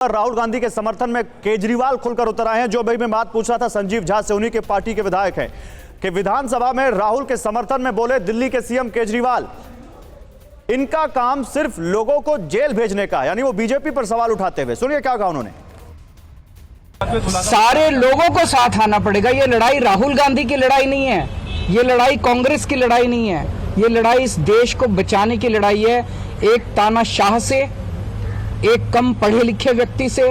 राहुल गांधी के समर्थन में केजरीवाल खुलकर उतर आए हैं। जो भाई मैं बात पूछ रहा था संजीव झा से, उन्हीं के पार्टी के विधायक हैं कि विधानसभा में राहुल के समर्थन में बोले दिल्ली के सीएम केजरीवाल, इनका काम सिर्फ लोगों को जेल भेजने का, यानी वो बीजेपी पर सवाल उठाते हुए। सुनिए क्या कहा उन्होंने। सारे लोगों को साथ आना पड़ेगा। ये लड़ाई राहुल गांधी की लड़ाई नहीं है, ये लड़ाई कांग्रेस की लड़ाई नहीं है, ये लड़ाई इस देश को बचाने की लड़ाई है। एक तानाशाह से, एक कम पढ़े लिखे व्यक्ति से,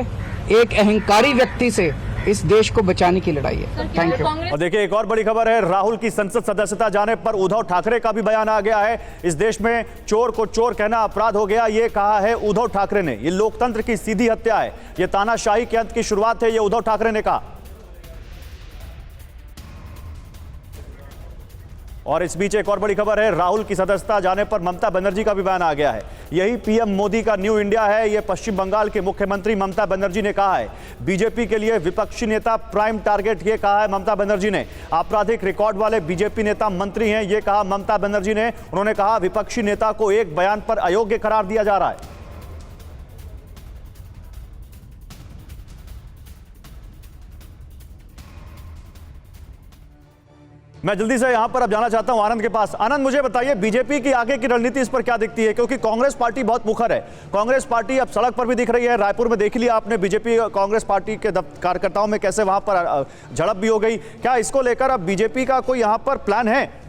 एक अहंकारी व्यक्ति से इस देश को बचाने की लड़ाई है। Thank you. और देखिए एक और बड़ी खबर है, राहुल की संसद सदस्यता जाने पर उद्धव ठाकरे का भी बयान आ गया है। इस देश में चोर को चोर कहना अपराध हो गया, ये कहा है उद्धव ठाकरे ने। ये लोकतंत्र की सीधी हत्या है, ये तानाशाही के अंत की शुरुआत है, ये उद्धव ठाकरे ने कहा। और इस बीच एक और बड़ी खबर है, राहुल की सदस्यता जाने पर ममता बनर्जी का भी बयान आ गया है। यही पीएम मोदी का न्यू इंडिया है। यह पश्चिम बंगाल के मुख्यमंत्री ममता बनर्जी ने कहा है। बीजेपी के लिए विपक्षी नेता प्राइम टारगेट, ये कहा है ममता बनर्जी ने। आपराधिक रिकॉर्ड वाले बीजेपी नेता मंत्री हैं, ये कहा ममता बनर्जी ने। उन्होंने कहा विपक्षी नेता को एक बयान पर अयोग्य करार दिया जा रहा है। मैं जल्दी से यहां पर अब जाना चाहता हूं आनंद के पास। आनंद, मुझे बताइए बीजेपी की आगे की रणनीति इस पर क्या दिखती है, क्योंकि कांग्रेस पार्टी बहुत मुखर है। कांग्रेस पार्टी अब सड़क पर भी दिख रही है। रायपुर में देख लिया आपने बीजेपी कांग्रेस पार्टी के कार्यकर्ताओं में कैसे वहां पर झड़प भी हो गई। क्या इसको लेकर अब बीजेपी का कोई यहां पर प्लान है?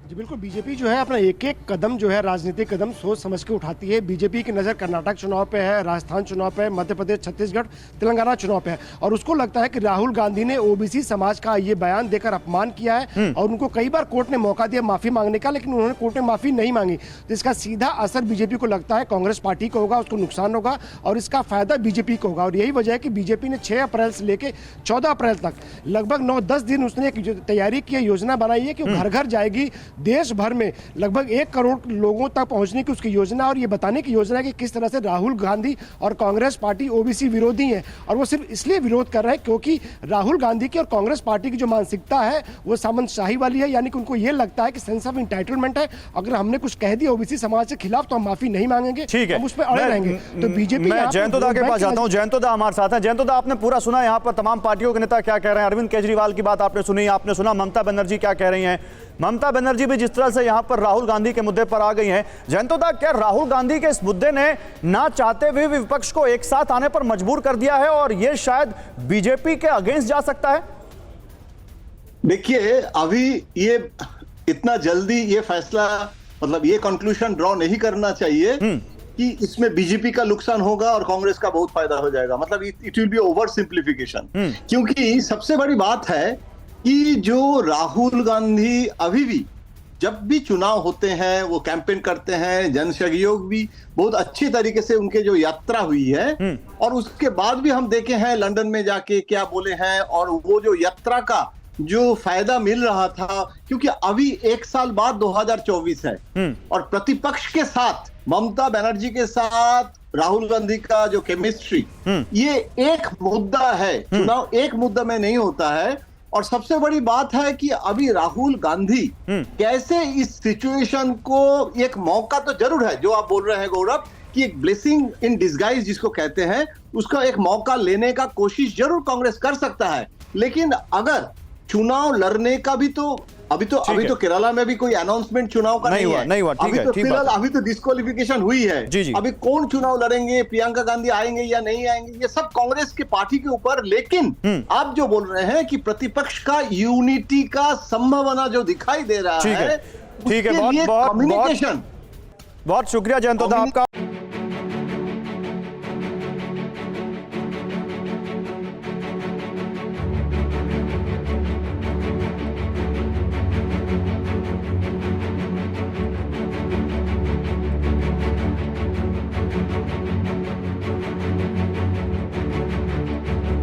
जी बिल्कुल, बीजेपी जो है अपना एक एक कदम जो है राजनीतिक कदम सोच समझ के उठाती है। बीजेपी की नज़र कर्नाटक चुनाव पे है, राजस्थान चुनाव पे है, मध्य प्रदेश, छत्तीसगढ़, तेलंगाना चुनाव पे है। और उसको लगता है कि राहुल गांधी ने ओबीसी समाज का ये बयान देकर अपमान किया है और उनको कई बार कोर्ट ने मौका दिया माफी मांगने का, लेकिन उन्होंने कोर्ट में माफी नहीं मांगी। तो इसका सीधा असर बीजेपी को लगता है कांग्रेस पार्टी को होगा, उसको नुकसान होगा और इसका फायदा बीजेपी को होगा। और यही वजह है कि बीजेपी ने 6 अप्रैल से लेकर 14 अप्रैल तक लगभग 9-10 दिन उसने एक तैयारी की, योजना बनाई है कि वो घर घर जाएगी, देश भर में लगभग 1 करोड़ लोगों तक पहुंचने की उसकी योजना। और ये बताने की योजना है कि किस तरह से राहुल गांधी और कांग्रेस पार्टी ओबीसी विरोधी है। और वो सिर्फ इसलिए विरोध कर रहे हैं क्योंकि राहुल गांधी की और कांग्रेस पार्टी की जो मानसिकता है वो सामंतशाही वाली है, यानी कि उनको ये लगता है कि सेंस ऑफ एंटाइटलमेंट है। अगर हमने कुछ कह दिया ओबीसी समाज के खिलाफ तो हम माफी नहीं मांगेंगे, हम उस पर अड़े रहेंगे। तो बीजेपी, मैं जयंतोदा के पास जाता हूं। जयंतोदा हमारे साथ हैं। जयंतोदा, आपने पूरा सुना यहां पर तमाम पार्टियों के नेता क्या कह रहे हैं। अरविंद केजरीवाल की बात आपने सुनी, आपने सुना ममता बनर्जी क्या कह रही हैं। ममता बनर्जी भी जिस तरह से यहां पर राहुल गांधी के मुद्दे पर आ गई हैं। जयंतोदा, क्या राहुल गांधी के इस मुद्दे ने ना चाहते हुए विपक्ष को एक साथ आने पर मजबूर कर दिया है और यह शायद बीजेपी के अगेंस्ट जा सकता है? देखिए, अभी ये इतना जल्दी ये फैसला, मतलब ये कंक्लूजन ड्रॉ नहीं करना चाहिए कि इसमें बीजेपी का नुकसान होगा और कांग्रेस का बहुत फायदा हो जाएगा। मतलब it will be over simplification. क्योंकि सबसे बड़ी बात है कि जो राहुल गांधी अभी भी जब भी चुनाव होते हैं वो कैंपेन करते हैं, जन सहयोग भी बहुत अच्छी तरीके से उनके जो यात्रा हुई है और उसके बाद भी हम देखे हैं लंदन में जाके क्या बोले हैं और वो जो यात्रा का जो फायदा मिल रहा था। क्योंकि अभी 1 साल बाद 2024 है और प्रतिपक्ष के साथ, ममता बनर्जी के साथ राहुल गांधी का जो केमिस्ट्री, ये एक मुद्दा है। चुनाव एक मुद्दा में नहीं होता है। और सबसे बड़ी बात है कि अभी राहुल गांधी कैसे इस सिचुएशन को, एक मौका तो जरूर है जो आप बोल रहे हैं गौरव, कि एक ब्लेसिंग इन डिस्गाइज जिसको कहते हैं, उसका एक मौका लेने का कोशिश जरूर कांग्रेस कर सकता है। लेकिन अगर चुनाव लड़ने का भी तो अभी तो केरला में भी कोई अनाउंसमेंट चुनाव का नहीं हुआ। अभी तो फिलहाल अभी तो डिस्क्वालिफिकेशन हुई है। अभी कौन चुनाव लड़ेंगे, प्रियंका गांधी आएंगे या नहीं आएंगे, ये सब कांग्रेस की पार्टी के ऊपर। लेकिन आप जो बोल रहे हैं कि प्रतिपक्ष का यूनिटी का संभावना जो दिखाई दे रहा है, ठीक है, बहुत कम्युनिकेशन। बहुत शुक्रिया जयंतोदा आपका।